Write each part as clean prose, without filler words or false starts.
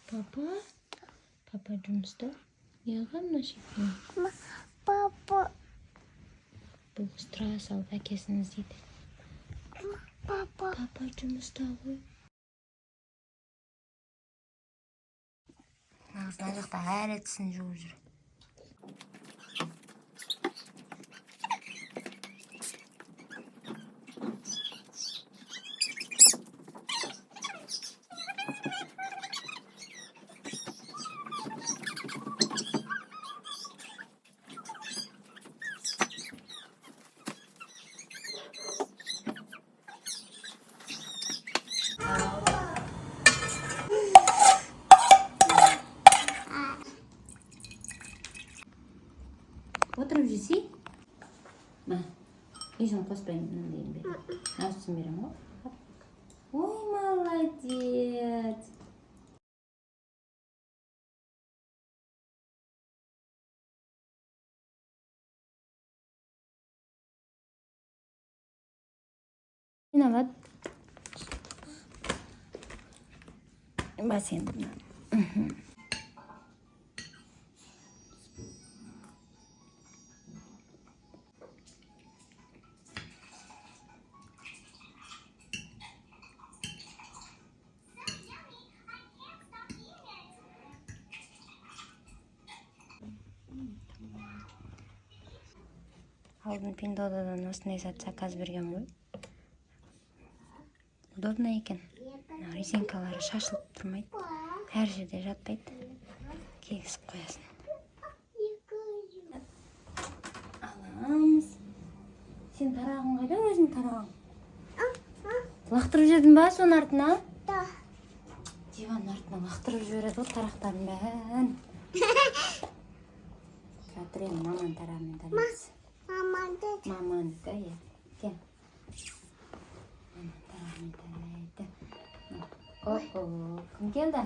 Papa? Papa жұмыста? Неғылған мына шекпен? Папа. Бұл қыз тұра салып әкесін іздейді. Папа. Папа жұмыста ғой. Нағыз мына жақта әлі тісін жуып жүр. Отырып жесей? Ма, ешін қоспайын мынандайын бе. Ауызсын берем ғой. Ой, молодец. Виноват. Бас енді мына. Алдын Пиндодадан осындай зат заказ берген ғой. Удобно екен. Резинкалары шашылып тұрмайды. Әр жерде жатпайды. Кегісіп қоясын. Аламыз. Сен тарағың қайда өзің тарағың? Лақтырып жібердің ба соның артына? Да. Диванның артына лақтырып жібереді ғой тарақтарын бәрін. Жатыр енді маман тарағымен тараймыз. Мамандікі, иә. Кел. Маман тарағымен тарайды. Охо, кім келді?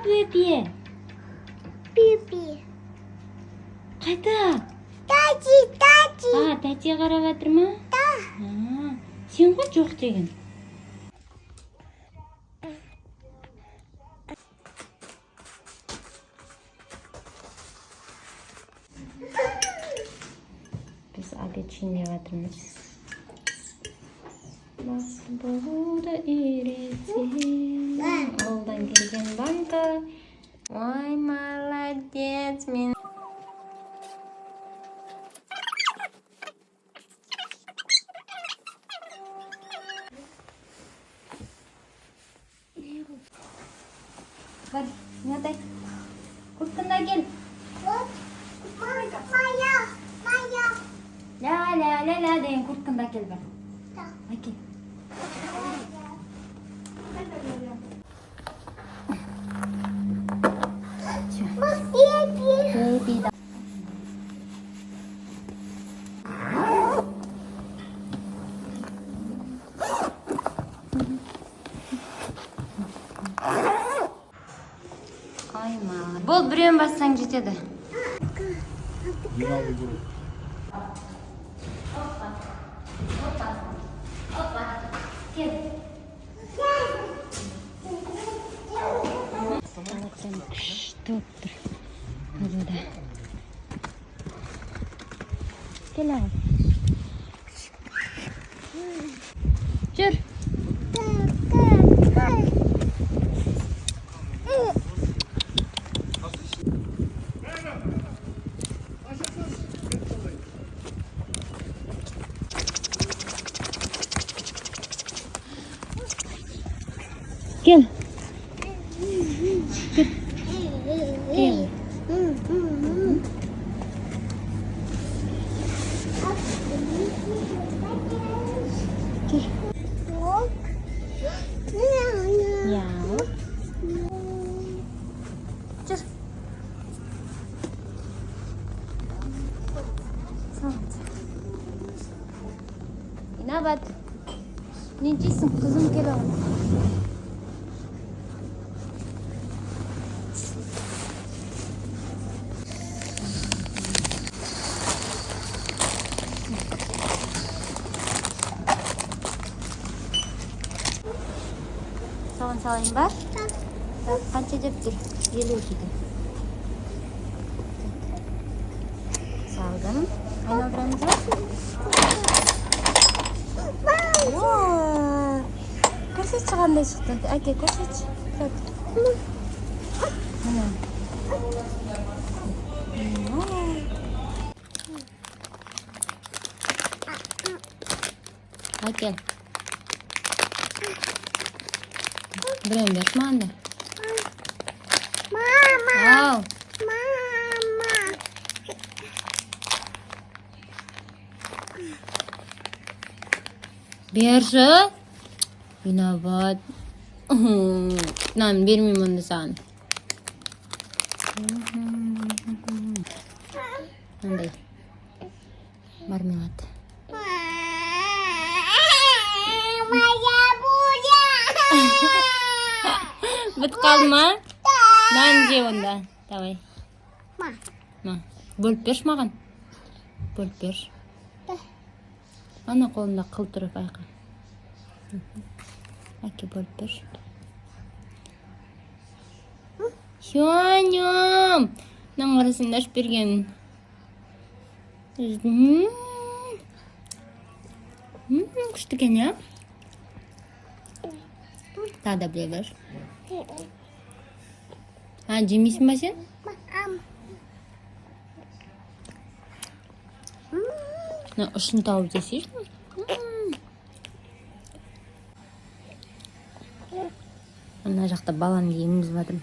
Бөпе. Биби. Қайда? Тати. Тәте қарап жатыр ма? Сен ғой жоқ деген. Біз обед жинап жатырмыз. Бас болуды үйретсең. Ауылдан келген банка. Ой, молодец мен. Бар, мынадай. Курткаңды әкел. Ля деген курткаңды әкел бар. Әкел. Беби да. Айма. Бол, біреуін бассаң жетеді. Кел. Александр күшті болып тұр. Burada. Gel abi. Dur. Gel. Gel. Ya. Dur. İnabat. Necisin kızım, gel oğlum. Soğan salayım var. Qancha deb tur? 50 dedi. Saldım. Aynadıramız var. Ko'rsatchi qanday chiqdi? Aka, ko'rsatchi. Aka. Bilen berme anne. Mama. Al. Mama. Berşi. İnabat. Nan vermeyeyim onu sana. Anday. Marmelat. Bit kalma. Ben ye onda. Давай. Ma. Bölüp ber mаған. Bölüp ber. Ana қолында қыл тұрып айқа. Әке бөліп бер. Шуанем. Нан қарасында ашып берген. Күшті екен, я? Тағы да біле бер. Жемейсің ба сен? Ұшын тауып жесейші? Ана жақта баланы еміз бадым.